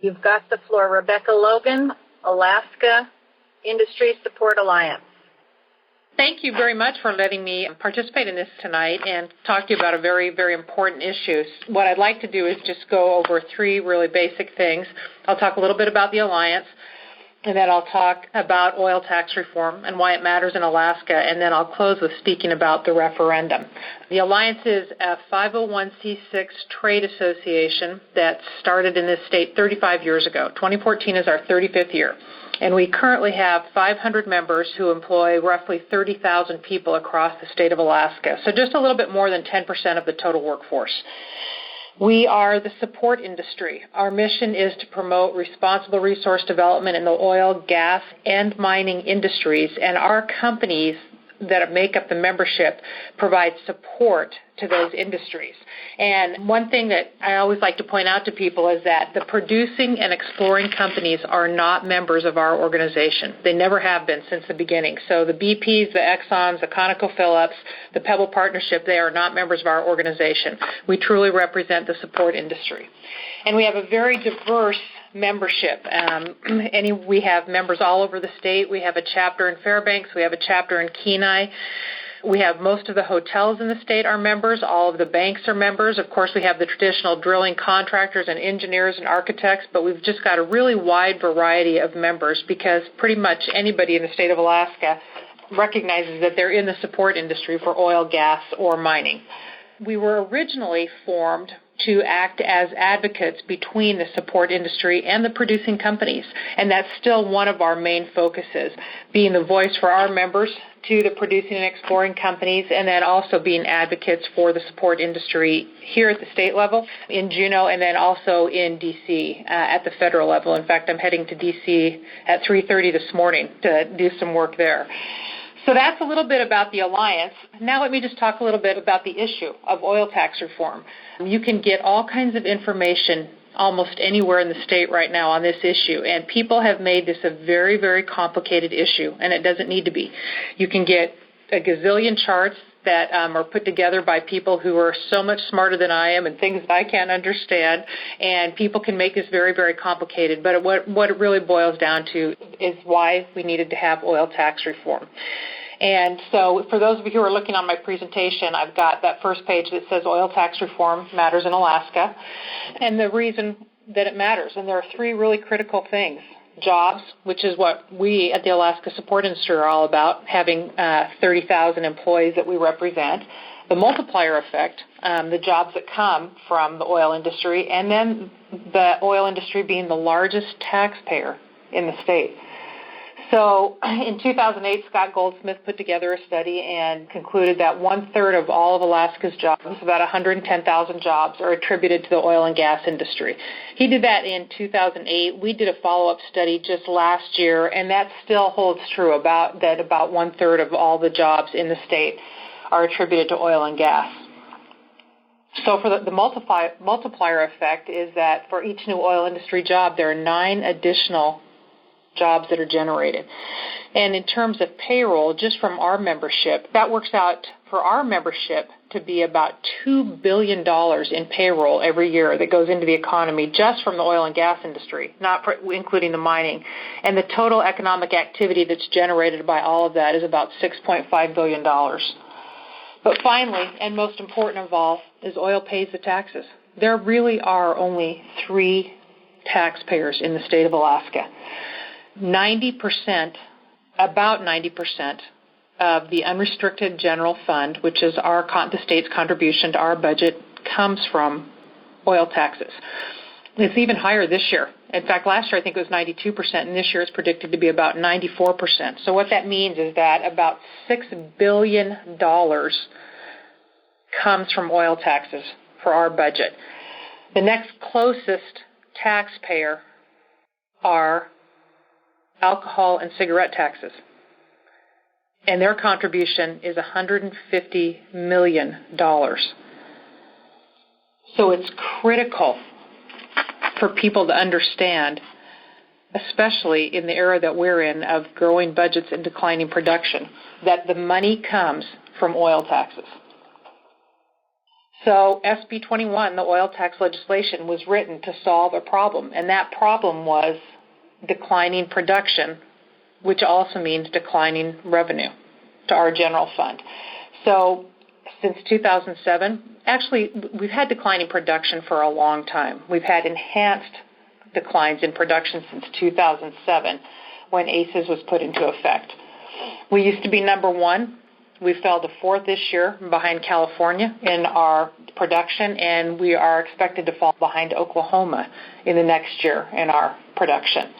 You've got the floor. Rebecca Logan, Alaska Industry Support Alliance. Thank you very much for letting me participate in this tonight and talk to you about a very, very important issue. What I'd like to do is just go over three really basic things. I'll talk a little bit about the Alliance, and then I'll talk about oil tax reform and why it matters in Alaska, and then I'll close with speaking about the referendum. The Alliance is a 501c6 trade association that started in this state 35 years ago. 2014 is our 35th year. And we currently have 500 members who employ roughly 30,000 people across the state of Alaska, so just a little bit more than 10% of the total workforce. We are the support industry. Our mission is to promote responsible resource development in the oil, gas, and mining industries, and our companies that make up the membership provide support to those industries. And one thing that I always like to point out to people is that the producing and exploring companies are not members of our organization. They never have been since the beginning. So the BPs, the Exxons, the ConocoPhillips, the Pebble Partnership, they are not members of our organization. We truly represent the support industry. And we have a very diverse membership. We have members all over the state. We have a chapter in Fairbanks. We have a chapter in Kenai. We have most of the hotels in the state are members. All of the banks are members. Of course, we have the traditional drilling contractors and engineers and architects, but we've just got a really wide variety of members because pretty much anybody in the state of Alaska recognizes that they're in the support industry for oil, gas, or mining. We were originally formed to act as advocates between the support industry and the producing companies, and that's still one of our main focuses, being the voice for our members to the producing and exploring companies, and then also being advocates for the support industry here at the state level in Juneau and then also in D.C. At the federal level. In fact, I'm heading to D.C. at 3:30 this morning to do some work there. So that's a little bit about the Alliance. Now let me just talk a little bit about the issue of oil tax reform. You can get all kinds of information almost anywhere in the state right now on this issue, and people have made this a very, very complicated issue, and it doesn't need to be. You can get a gazillion charts that are put together by people who are so much smarter than I am and things that I can't understand, and people can make this very, very complicated. But what it really boils down to is why we needed to have oil tax reform. And so for those of you who are looking on my presentation, I've got that first page that says Oil Tax Reform Matters in Alaska, and the reason that it matters. And there are three really critical things. Jobs, which is what we at the Alaska Support Industry are all about, having 30,000 employees that we represent. The multiplier effect, the jobs that come from the oil industry, and then the oil industry being the largest taxpayer in the state. So in 2008, Scott Goldsmith put together a study and concluded that one-third of all of Alaska's jobs, about 110,000 jobs, are attributed to the oil and gas industry. He did that in 2008. We did a follow-up study just last year, and that still holds true, about one-third of all the jobs in the state are attributed to oil and gas. So for the multiplier effect is that for each new oil industry job, there are 9 additional jobs that are generated. And in terms of payroll, just from our membership, that works out for our membership to be about $2 billion in payroll every year that goes into the economy just from the oil and gas industry, not including the mining. And the total economic activity that's generated by all of that is about $6.5 billion. But finally, and most important of all, is oil pays the taxes. There really are only 3 taxpayers in the state of Alaska. 90%, about 90% of the unrestricted general fund, which is the state's contribution to our budget, comes from oil taxes. It's even higher this year. In fact, last year I think it was 92%, and this year it's predicted to be about 94%. So what that means is that about $6 billion comes from oil taxes for our budget. The next closest taxpayer are alcohol and cigarette taxes, and their contribution is $150 million. So it's critical for people to understand, especially in the era that we're in of growing budgets and declining production, that the money comes from oil taxes. So SB 21, the oil tax legislation, was written to solve a problem, and that problem was declining production, which also means declining revenue to our general fund. So since 2007, actually, we've had declining production for a long time. We've had enhanced declines in production since 2007 when ACES was put into effect. We used to be number one. We fell to fourth this year behind California in our production, and we are expected to fall behind Oklahoma in the next year in our production.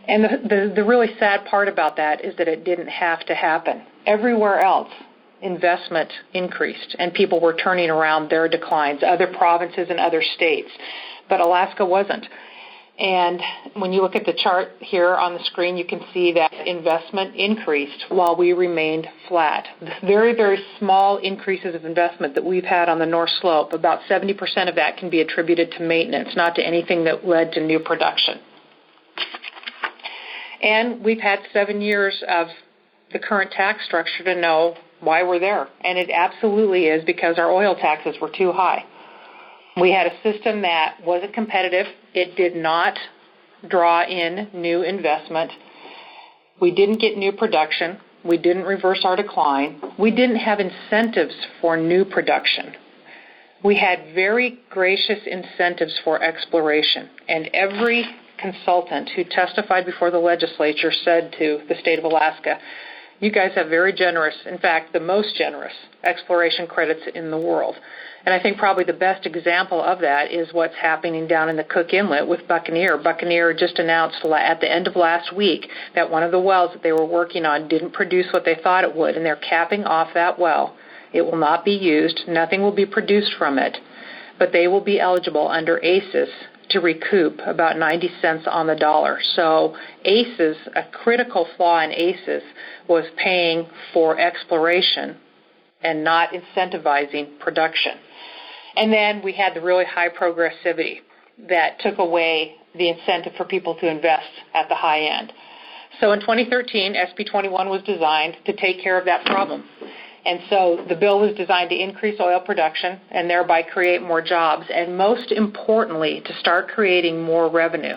And the really sad part about that is that it didn't have to happen. Everywhere else, investment increased, and people were turning around their declines, other provinces and other states. But Alaska wasn't. And when you look at the chart here on the screen, you can see that investment increased while we remained flat. The very, very small increases of investment that we've had on the North Slope, about 70% of that can be attributed to maintenance, not to anything that led to new production. And we've had 7 years of the current tax structure to know why we're there. And it absolutely is because our oil taxes were too high. We had a system that wasn't competitive. It did not draw in new investment. We didn't get new production. We didn't reverse our decline. We didn't have incentives for new production. We had very gracious incentives for exploration, and every consultant who testified before the legislature said to the state of Alaska, you guys have very generous, in fact, the most generous exploration credits in the world. And I think probably the best example of that is what's happening down in the Cook Inlet with Buccaneer. Buccaneer just announced at the end of last week that one of the wells that they were working on didn't produce what they thought it would, and they're capping off that well. It will not be used. Nothing will be produced from it, but they will be eligible under ACES to recoup about 90 cents on the dollar. So ACES, a critical flaw in ACES, was paying for exploration and not incentivizing production. And then we had the really high progressivity that took away the incentive for people to invest at the high end. So in 2013, SB 21 was designed to take care of that problem. And so the bill was designed to increase oil production and thereby create more jobs, and most importantly, to start creating more revenue.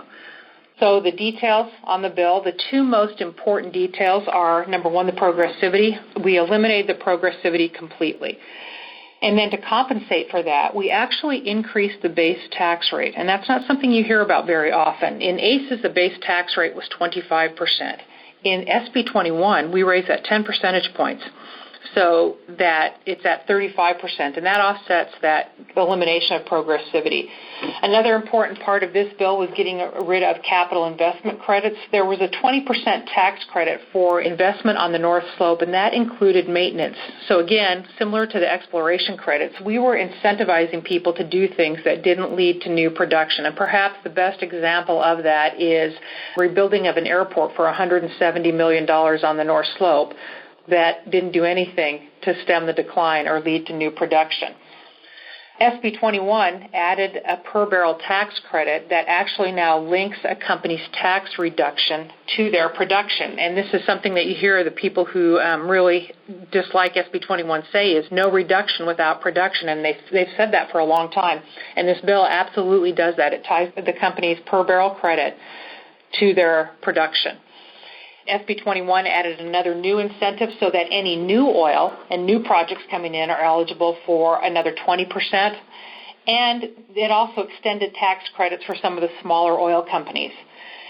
So the details on the bill, the two most important details are, number one, the progressivity. We eliminated the progressivity completely. And then to compensate for that, we actually increased the base tax rate. And that's not something you hear about very often. In ACES, the base tax rate was 25%. In SB 21, we raised that 10 percentage points, so that it's at 35%, and that offsets that elimination of progressivity. Another important part of this bill was getting rid of capital investment credits. There was a 20% tax credit for investment on the North Slope, and that included maintenance. So again, similar to the exploration credits, we were incentivizing people to do things that didn't lead to new production. And perhaps the best example of that is rebuilding of an airport for $170 million on the North Slope that didn't do anything to stem the decline or lead to new production. SB 21 added a per-barrel tax credit that actually now links a company's tax reduction to their production. And this is something that you hear the people who really dislike SB 21 say is no reduction without production, and they've said that for a long time. And this bill absolutely does that. It ties the company's per-barrel credit to their production. SB 21 added another new incentive so that any new oil and new projects coming in are eligible for another 20%. And it also extended tax credits for some of the smaller oil companies.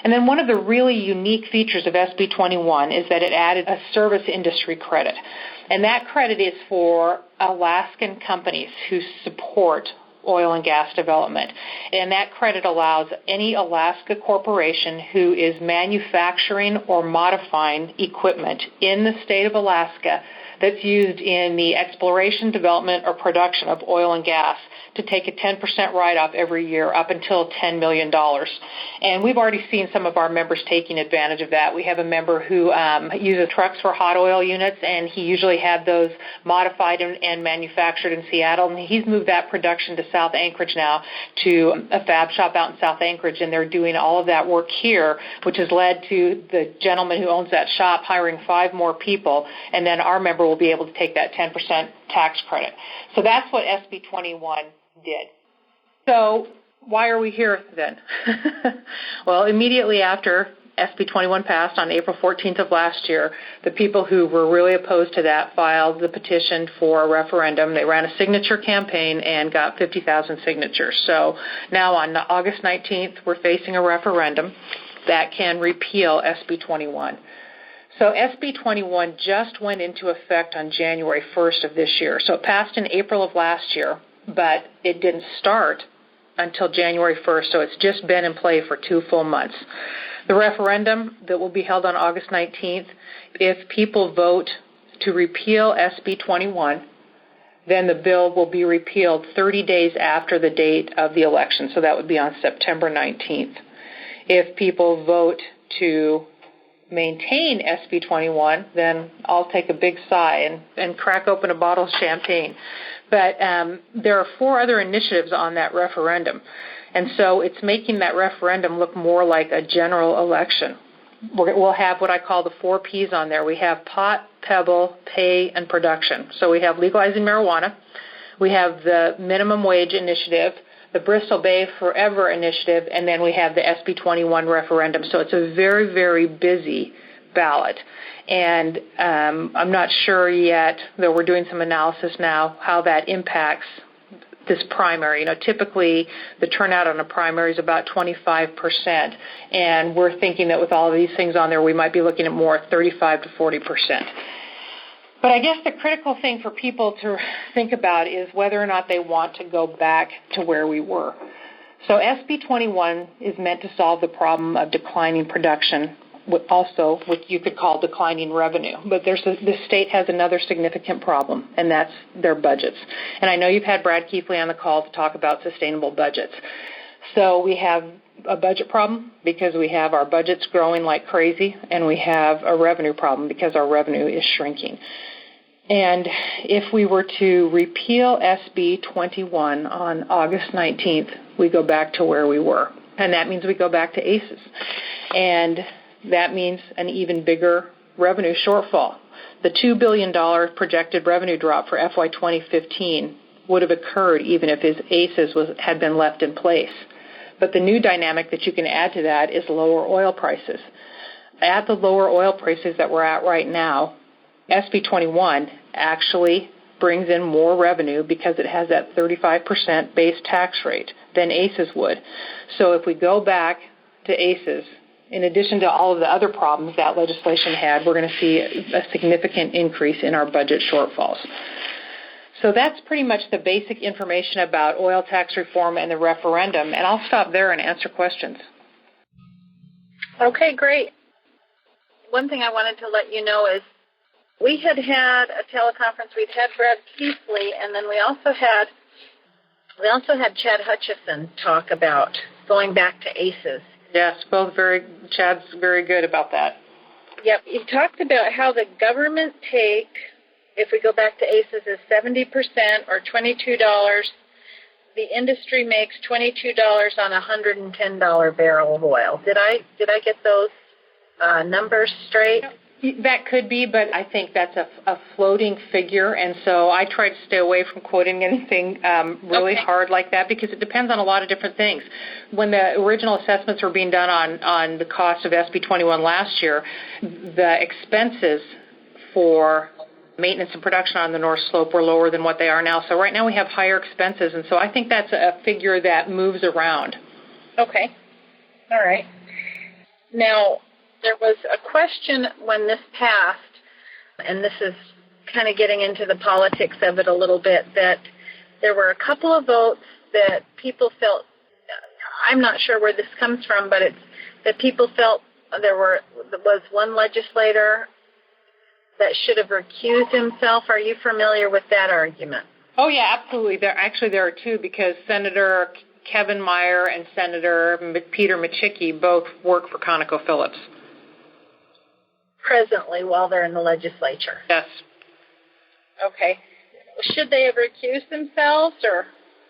And then one of the really unique features of SB 21 is that it added a service industry credit. And that credit is for Alaskan companies who support oil and gas development. And that credit allows any Alaska corporation who is manufacturing or modifying equipment in the state of Alaska that's used in the exploration, development, or production of oil and gas to take a 10% write-off every year up until $10 million. And we've already seen some of our members taking advantage of that. We have a member who uses trucks for hot oil units, and he usually had those modified and manufactured in Seattle. And he's moved that production to South Anchorage now to a fab shop out in South Anchorage, and they're doing all of that work here, which has led to the gentleman who owns that shop hiring 5 more people. And then our member will be able to take that 10% tax credit. So that's what SB 21 did. So why are we here then? Well, immediately after SB 21 passed on April 14th of last year, the people who were really opposed to that filed the petition for a referendum. They ran a signature campaign and got 50,000 signatures. So now on August 19th, we're facing a referendum that can repeal SB 21. So SB 21 just went into effect on January 1st of this year. So it passed in April of last year, but it didn't start until January 1st, so it's just been in play for 2 full months. The referendum that will be held on August 19th, if people vote to repeal SB 21, then the bill will be repealed 30 days after the date of the election, so that would be on September 19th. If people vote to maintain SB 21, then I'll take a big sigh and crack open a bottle of champagne. But there are 4 other initiatives on that referendum. And so it's making that referendum look more like a general election. We'll have what I call the 4 Ps on there. We have pot, pebble, pay, and production. So we have legalizing marijuana. We have the minimum wage initiative, the Bristol Bay Forever initiative, and then we have the SB 21 referendum. So it's a very, very busy ballot. And I'm not sure yet, though we're doing some analysis now, how that impacts this primary. Typically the turnout on a primary is about 25%, and we're thinking that with all of these things on there, we might be looking at more 35 to 40%. But I guess the critical thing for people to think about is whether or not they want to go back to where we were. So SB 21 is meant to solve the problem of declining production, also what you could call declining revenue. But the state has another significant problem, and that's their budgets. And I know you've had Brad Keithley on the call to talk about sustainable budgets. So we have a budget problem because we have our budgets growing like crazy, and we have a revenue problem because our revenue is shrinking. And if we were to repeal SB 21 on August 19th, we go back to where we were. And that means we go back to ACEs. And that means an even bigger revenue shortfall. The $2 billion projected revenue drop for FY 2015 would have occurred even if his ACEs had been left in place. But the new dynamic that you can add to that is lower oil prices. At the lower oil prices that we're at right now, SB 21 actually brings in more revenue because it has that 35% base tax rate than ACEs would. So if we go back to ACEs, in addition to all of the other problems that legislation had, we're going to see a significant increase in our budget shortfalls. So that's pretty much the basic information about oil tax reform and the referendum, and I'll stop there and answer questions. Okay, great. One thing I wanted to let you know is we had a teleconference. We'd had Brad Keithley, and then we also had Chad Hutchison talk about going back to ACEs. Yes, Chad's very good about that. Yep, he talked about how the government take, if we go back to ACEs, is 70% or $22. The industry makes $22 on a $110 barrel of oil. Did I get those numbers straight? That could be, but I think that's a floating figure, and so I try to stay away from quoting anything really hard like that because it depends on a lot of different things. When the original assessments were being done on the cost of SB 21 last year, the expenses for maintenance and production on the North Slope were lower than what they are now. So right now we have higher expenses, and so I think that's a figure that moves around. Okay. All right. Now, there was a question when this passed, and this is kind of getting into the politics of it a little bit, that there were a couple of votes that people felt, I'm not sure where this comes from, but it's that people felt there was one legislator that should have recused himself. Are you familiar with that argument? Oh, yeah, absolutely. There are two, because Senator Kevin Meyer and Senator Peter Micciche both work for ConocoPhillips. Presently, while they're in the legislature. Yes. Okay. Should they have recused themselves, or?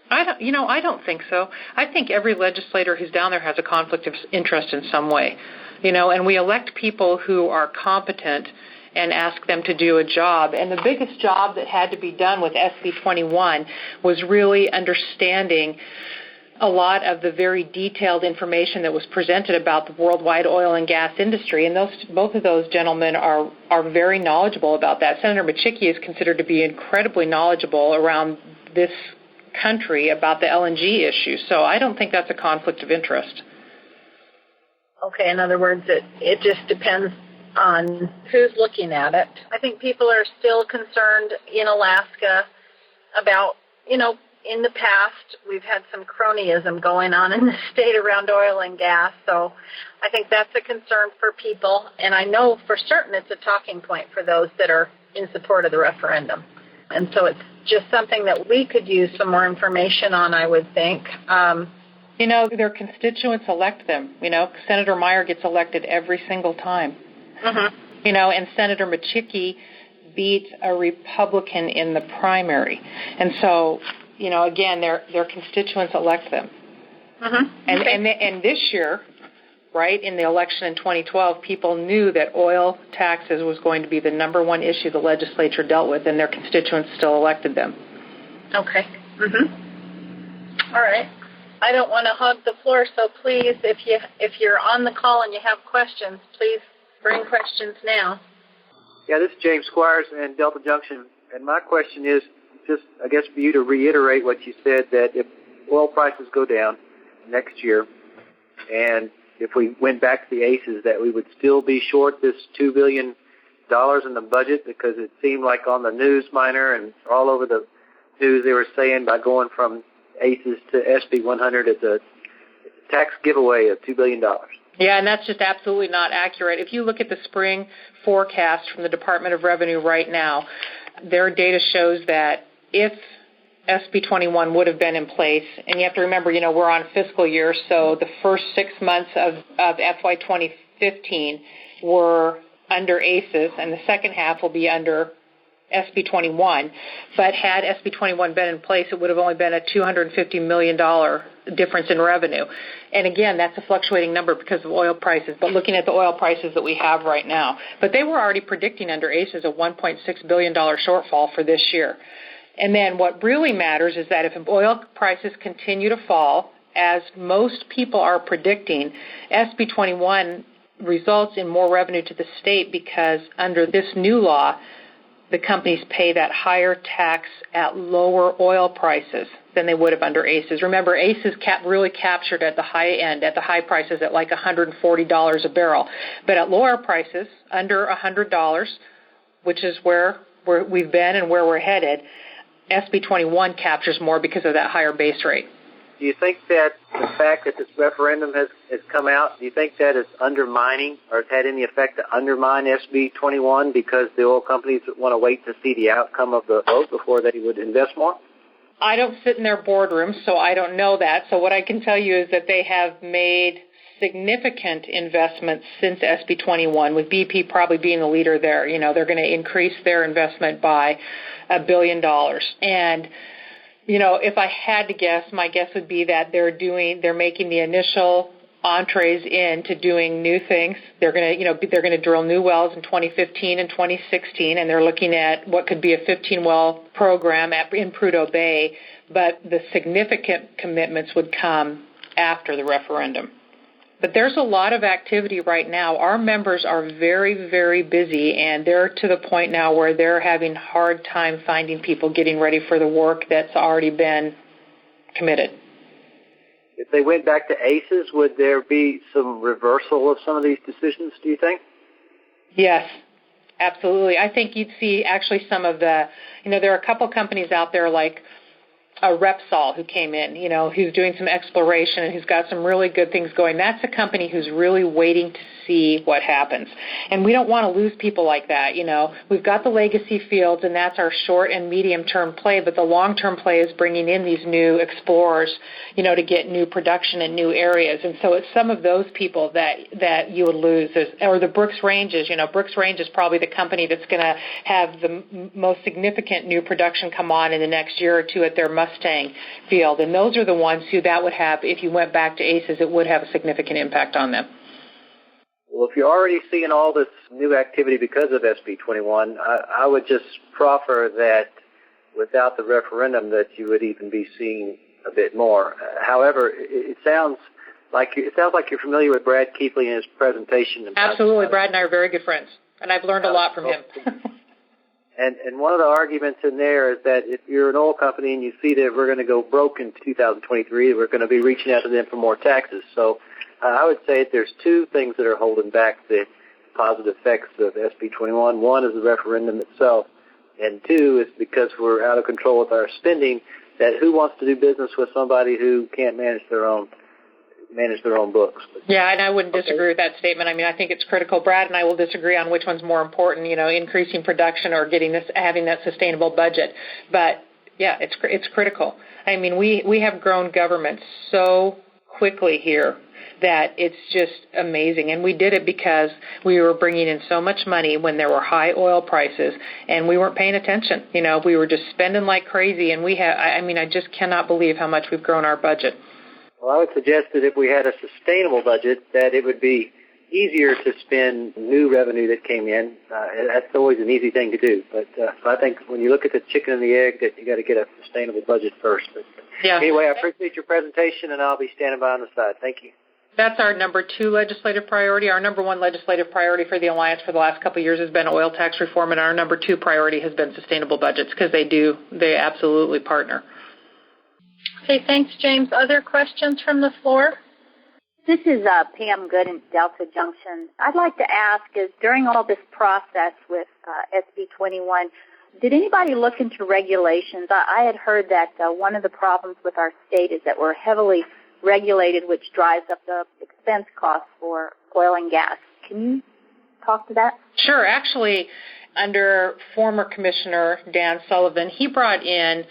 I don't think so. I think every legislator who's down there has a conflict of interest in some way, and we elect people who are competent and ask them to do a job. And the biggest job that had to be done with SB 21 was really understanding a lot of the very detailed information that was presented about the worldwide oil and gas industry. And both of those gentlemen are very knowledgeable about that. Senator Machicki is considered to be incredibly knowledgeable around this country about the LNG issue. So I don't think that's a conflict of interest. Okay, in other words, it just depends on who's looking at it. I think people are still concerned in Alaska about, in the past, we've had some cronyism going on in the state around oil and gas, so I think that's a concern for people, and I know for certain it's a talking point for those that are in support of the referendum. And so it's just something that we could use some more information on, I would think. Their constituents elect them. Senator Meyer gets elected every single time. Mm-hmm. And Senator Machicki beat a Republican in the primary. And so, again, their constituents elect them. Mm-hmm. And this year, right, in the election in 2012, people knew that oil taxes was going to be the number one issue the legislature dealt with, and their constituents still elected them. Okay. Mm-hmm. All right. I don't want to hog the floor, so please, if you're on the call and you have questions, please bring questions now. Yeah, this is James Squires in Delta Junction, and my question is just, I guess, for you to reiterate what you said, that if oil prices go down next year, and if we went back to the ACEs, that we would still be short this $2 billion in the budget, because it seemed like on the news miner and all over the news they were saying by going from ACEs to SB 100, it's a tax giveaway of $2 billion. Yeah, and that's just absolutely not accurate. If you look at the spring forecast from the Department of Revenue right now, their data shows that if SB 21 would have been in place, and you have to remember, we're on fiscal year, so the first 6 months of FY 2015 were under ACEs, and the second half will be under SB 21. But had SB 21 been in place, it would have only been a $250 million difference in revenue. And again, that's a fluctuating number because of oil prices, but looking at the oil prices that we have right now. But they were already predicting under ACEs a $1.6 billion shortfall for this year. And then what really matters is that if oil prices continue to fall, as most people are predicting, SB 21 results in more revenue to the state, because under this new law, the companies pay that higher tax at lower oil prices than they would have under ACEs. Remember, ACEs really captured at the high end, at the high prices at like $140 a barrel. But at lower prices, under $100, which is where we've been and where we're headed, SB 21 captures more because of that higher base rate. Do you think that the fact that this referendum has come out, do you think that it's undermining or has had any effect to undermine SB 21 because the oil companies want to wait to see the outcome of the vote before they would invest more? I don't sit in their boardrooms, so I don't know that. So what I can tell you is that they have made significant investments since SB 21, with BP probably being the leader there. They're going to increase their investment by $1 billion. And if I had to guess, my guess would be that they're making the initial entrees into doing new things. They're going to drill new wells in 2015 and 2016, and they're looking at what could be a 15-well program in Prudhoe Bay. But the significant commitments would come after the referendum. But there's a lot of activity right now. Our members are very, very busy, and they're to the point now where they're having a hard time finding people getting ready for the work that's already been committed. If they went back to ACEs, would there be some reversal of some of these decisions, do you think? Yes, absolutely. I think you'd see actually some of the, there are a couple companies out there like Rensel, who came in, who's doing some exploration and who's got some really good things going. That's a company who's really waiting to see what happens. And we don't want to lose people like that. We've got the legacy fields, and that's our short and medium-term play, but the long-term play is bringing in these new explorers, to get new production in new areas. And so it's some of those people that you would lose, or the Brooks Ranges. Brooks Range is probably the company that's going to have the most significant new production come on in the next year or two at their Mustang field. And those are the ones who that would have, if you went back to ACEs, it would have a significant impact on them. Well, if you're already seeing all this new activity because of SB 21, I would just proffer that without the referendum that you would even be seeing a bit more. However, it sounds like you're familiar with Brad Keithley and his presentation. Absolutely. Brad and I are very good friends, and I've learned a lot from him. And one of the arguments in there is that if you're an oil company and you see that we're going to go broke in 2023, we're going to be reaching out to them for more taxes. So I would say that there's two things that are holding back the positive effects of SB 21. One is the referendum itself, and two is because we're out of control with our spending, that who wants to do business with somebody who can't manage their own books. Yeah, and I wouldn't disagree with that statement. I mean, I think it's critical. Brad and I will disagree on which one's more important, increasing production or having that sustainable budget. But yeah, it's critical. I mean, we have grown government so quickly here that it's just amazing. And we did it because we were bringing in so much money when there were high oil prices, and we weren't paying attention. We were just spending like crazy, and I just cannot believe how much we've grown our budget. Well, I would suggest that if we had a sustainable budget, that it would be easier to spend new revenue that came in. That's always an easy thing to do. But I think when you look at the chicken and the egg, that you got to get a sustainable budget first. But anyway, I appreciate your presentation, and I'll be standing by on the side. Thank you. That's our number 2 legislative priority. Our number 1 legislative priority for the Alliance for the last couple of years has been oil tax reform, and our number 2 priority has been sustainable budgets because they absolutely partner. Okay, thanks, James. Other questions from the floor? This is Pam Good in Delta Junction. I'd like to ask, is during all this process with SB 21, did anybody look into regulations? I had heard that one of the problems with our state is that we're heavily regulated, which drives up the expense costs for oil and gas. Can you talk to that? Sure. Actually, under former Commissioner Dan Sullivan, he brought in,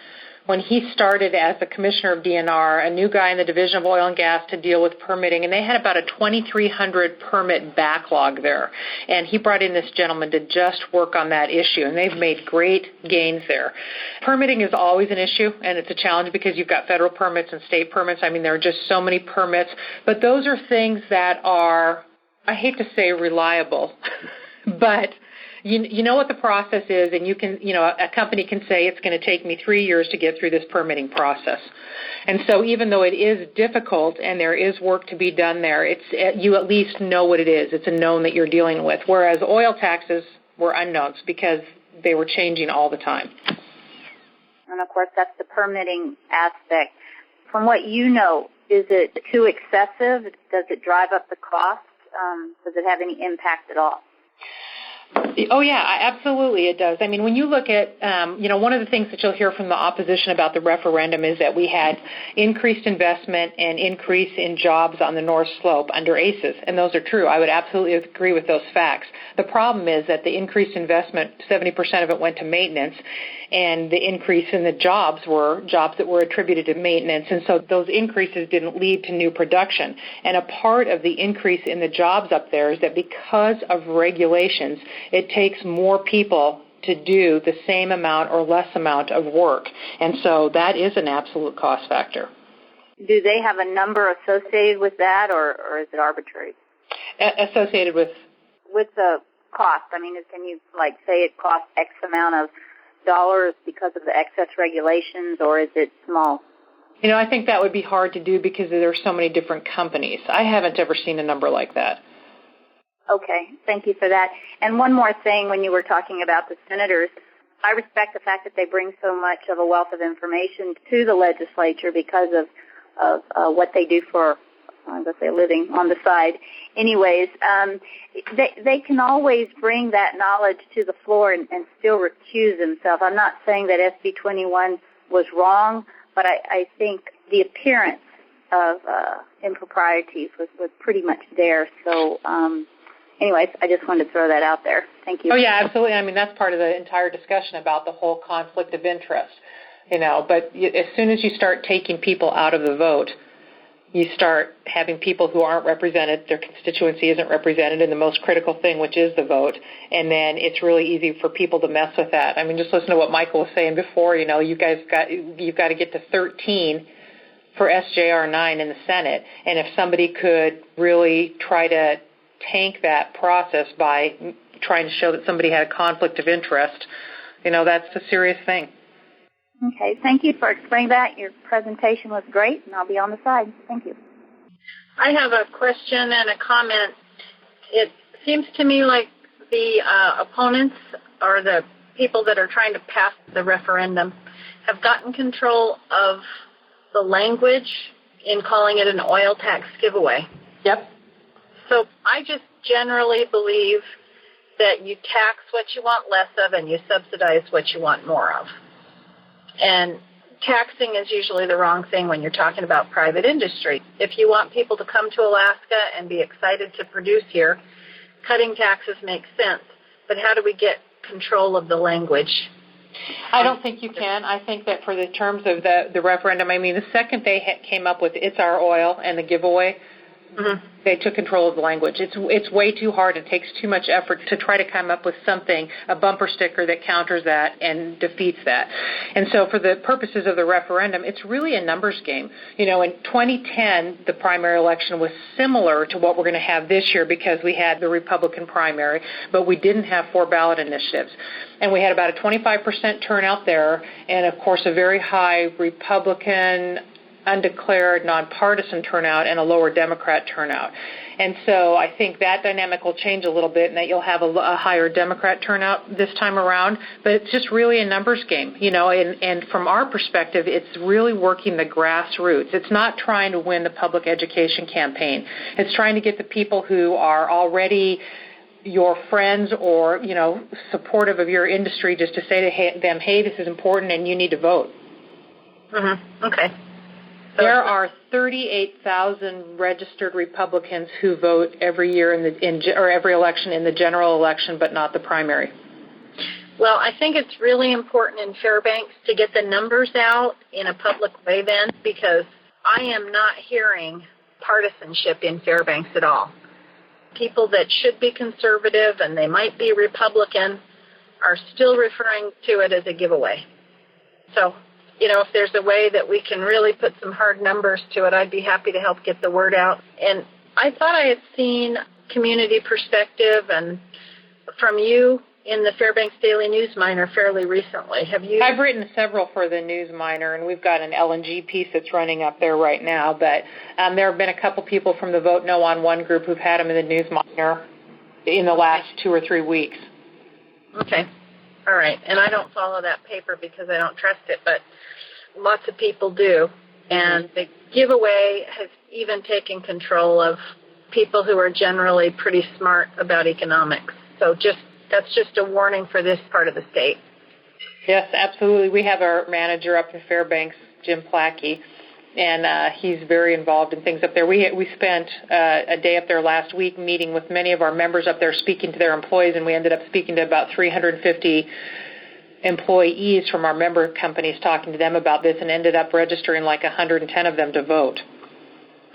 when he started as the Commissioner of DNR, a new guy in the Division of Oil and Gas to deal with permitting, and they had about a 2,300 permit backlog there. And he brought in this gentleman to just work on that issue, and they've made great gains there. Permitting is always an issue, and it's a challenge because you've got federal permits and state permits. I mean, there are just so many permits, but those are things that are, I hate to say reliable, but you know what the process is, and a company can say it's going to take me 3 years to get through this permitting process. And so even though it is difficult and there is work to be done there, you at least know what it is. It's a known that you're dealing with, whereas oil taxes were unknowns because they were changing all the time. And, of course, that's the permitting aspect. From what you know, is it too excessive? Does it drive up the cost? Does it have any impact at all? Oh, yeah, absolutely it does. I mean, when you look at, one of the things that you'll hear from the opposition about the referendum is that we had increased investment and increase in jobs on the North Slope under ACES, and those are true. I would absolutely agree with those facts. The problem is that the increased investment, 70% of it went to maintenance, and the increase in the jobs were jobs that were attributed to maintenance, and so those increases didn't lead to new production. And a part of the increase in the jobs up there is that because of regulations, it takes more people to do the same amount or less amount of work, and so that is an absolute cost factor. Do they have a number associated with that, or is it arbitrary? Associated with? With the cost. I mean, can you, say it costs X amount of dollars because of the excess regulations, or is it small? I think that would be hard to do because there are so many different companies. I haven't ever seen a number like that. Okay, thank you for that. And one more thing, when you were talking about the senators, I respect the fact that they bring so much of a wealth of information to the legislature because of what they do for, I'm going to say, a living on the side. Anyways, they can always bring that knowledge to the floor and still recuse themselves. I'm not saying that SB 21 was wrong, but I think the appearance of improprieties was pretty much there. So, anyways, I just wanted to throw that out there. Thank you. Oh, yeah, absolutely. I mean, that's part of the entire discussion about the whole conflict of interest, But as soon as you start taking people out of the vote, you start having people who aren't represented, their constituency isn't represented in the most critical thing, which is the vote, and then it's really easy for people to mess with that. I mean, just listen to what Michael was saying before. You've got to get to 13 for SJR 9 in the Senate, and if somebody could really try to tank that process by trying to show that somebody had a conflict of interest, that's a serious thing. Okay, thank you for explaining that. Your presentation was great, and I'll be on the side. Thank you. I have a question and a comment. It seems to me like the opponents or the people that are trying to pass the referendum have gotten control of the language in calling it an oil tax giveaway. Yep. So I just generally believe that you tax what you want less of and you subsidize what you want more of. And taxing is usually the wrong thing when you're talking about private industry. If you want people to come to Alaska and be excited to produce here, cutting taxes makes sense. But how do we get control of the language? I don't think you can. I think that for the terms of the referendum, the second they came up with "It's Our Oil" and the giveaway, they took control of the language. It's way too hard. It takes too much effort to try to come up with something, a bumper sticker that counters that and defeats that. And so for the purposes of the referendum, it's really a numbers game. In 2010, the primary election was similar to what we're going to have this year because we had the Republican primary, but we didn't have 4 ballot initiatives. And we had about a 25% turnout there, and, of course, a very high Republican undeclared, nonpartisan turnout and a lower Democrat turnout. And so I think that dynamic will change a little bit and that you'll have a higher Democrat turnout this time around. But it's just really a numbers game, and from our perspective, it's really working the grassroots. It's not trying to win the public education campaign. It's trying to get the people who are already your friends or, supportive of your industry just to say to them, hey, this is important and you need to vote. Okay. There are 38,000 registered Republicans who vote every year or every election in the general election, but not the primary. Well, I think it's really important in Fairbanks to get the numbers out in a public way then, because I am not hearing partisanship in Fairbanks at all. People that should be conservative and they might be Republican are still referring to it as a giveaway. So, if there's a way that we can really put some hard numbers to it, I'd be happy to help get the word out. And I thought I had seen community perspective and from you in the Fairbanks Daily News Miner fairly recently. Have you? I've written several for the News Miner, and we've got an LNG piece that's running up there right now. But there have been a couple people from the Vote No on One group who've had them in the News Miner in the last 2 or 3 weeks. Okay. All right. And I don't follow that paper because I don't trust it, but lots of people do. And the giveaway has even taken control of people who are generally pretty smart about economics. So that's just a warning for this part of the state. Yes, absolutely. We have our manager up in Fairbanks, Jim Plackey, and he's very involved in things up there. We spent a day up there last week meeting with many of our members up there, speaking to their employees, and we ended up speaking to about 350 employees from our member companies, talking to them about this, and ended up registering like 110 of them to vote.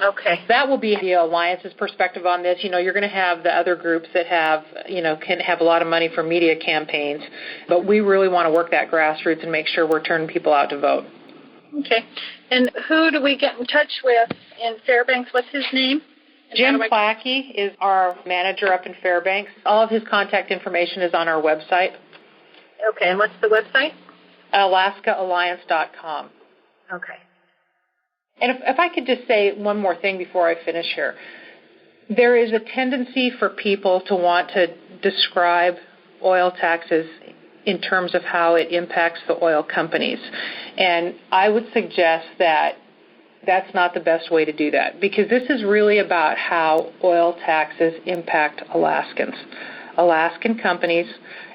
Okay. That will be the Alliance's perspective on this. You're going to have the other groups that have, can have a lot of money for media campaigns, but we really want to work that grassroots and make sure we're turning people out to vote. Okay. And who do we get in touch with in Fairbanks? What's his name? Jim Plackey is our manager up in Fairbanks. All of his contact information is on our website. Okay. And what's the website? AlaskaAlliance.com. Okay. And if I could just say one more thing before I finish here. There is a tendency for people to want to describe oil taxes in terms of how it impacts the oil companies. And I would suggest that that's not the best way to do that, because this is really about how oil taxes impact Alaskans, Alaskan companies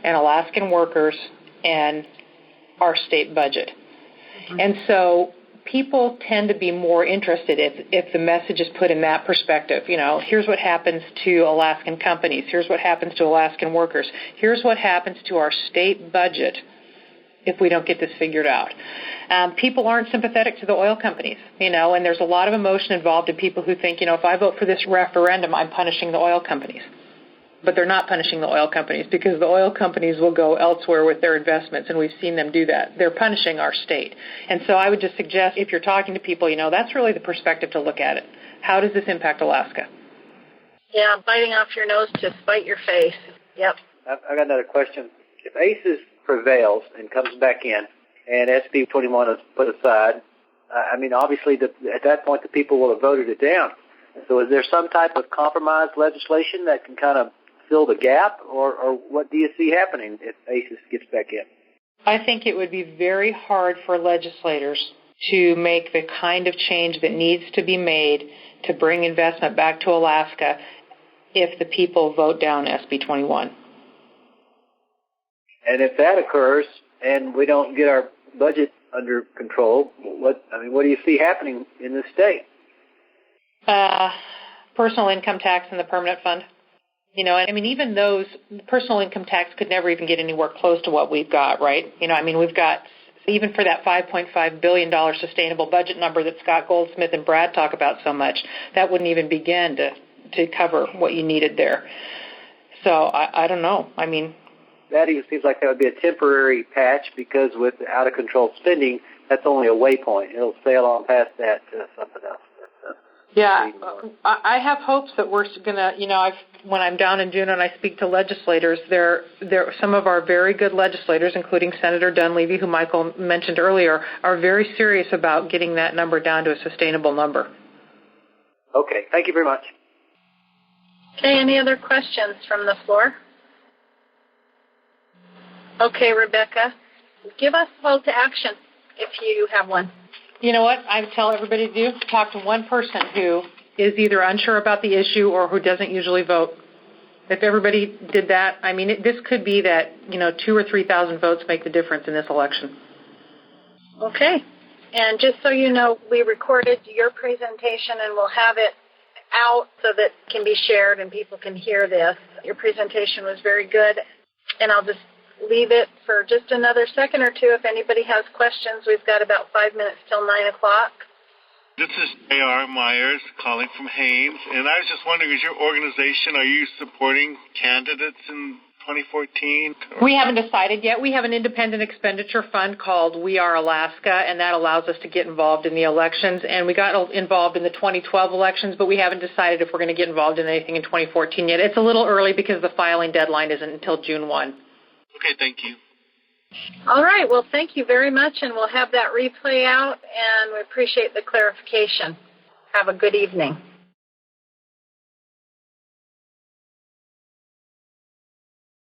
and Alaskan workers and our state budget. Mm-hmm. And so people tend to be more interested if the message is put in that perspective. Here's what happens to Alaskan companies. Here's what happens to Alaskan workers. Here's what happens to our state budget if we don't get this figured out. People aren't sympathetic to the oil companies, and there's a lot of emotion involved in people who think, if I vote for this referendum, I'm punishing the oil companies. But they're not punishing the oil companies, because the oil companies will go elsewhere with their investments, and we've seen them do that. They're punishing our state. And so I would just suggest, if you're talking to people, that's really the perspective to look at it. How does this impact Alaska? Yeah, biting off your nose to spite your face. Yep. I've got another question. If ACES prevails and comes back in and SB 21 is put aside, obviously at that point the people will have voted it down. So is there some type of compromise legislation that can kind of fill the gap, or what do you see happening if ACES gets back in? I think it would be very hard for legislators to make the kind of change that needs to be made to bring investment back to Alaska if the people vote down SB 21. And if that occurs and we don't get our budget under control, what do you see happening in the state? Personal income tax and the permanent fund. Even those, personal income tax could never even get anywhere close to what we've got, right? We've got, even for that $5.5 billion sustainable budget number that Scott Goldsmith and Brad talk about so much, that wouldn't even begin to cover what you needed there. So I don't know. That even seems like that would be a temporary patch, because with out-of-control spending, that's only a waypoint. It'll sail on past that to something else. Yeah, I have hopes that we're going to, when I'm down in June and I speak to legislators, there some of our very good legislators, including Senator Dunleavy, who Michael mentioned earlier, are very serious about getting that number down to a sustainable number. Okay, thank you very much. Okay, any other questions from the floor? Okay, Rebecca, give us a call to action if you have one. You know what I tell everybody to do? Talk to one person who is either unsure about the issue or who doesn't usually vote. If everybody did that, this could be that, 2,000 or 3,000 votes make the difference in this election. Okay. And just so you know, we recorded your presentation and we'll have it out so that it can be shared and people can hear this. Your presentation was very good, and I'll just leave it for just another second or two if anybody has questions. We've got about 5 minutes till 9 o'clock. This is J.R. Myers calling from Haines, and I was just wondering, is your organization, are you supporting candidates in 2014? We haven't decided yet. We have an independent expenditure fund called We Are Alaska, and that allows us to get involved in the elections. And we got involved in the 2012 elections, but we haven't decided if we're going to get involved in anything in 2014 yet. It's a little early because the filing deadline isn't until June 1. Okay, thank you. All right. Well, thank you very much, and we'll have that replay out, and we appreciate the clarification. Have a good evening.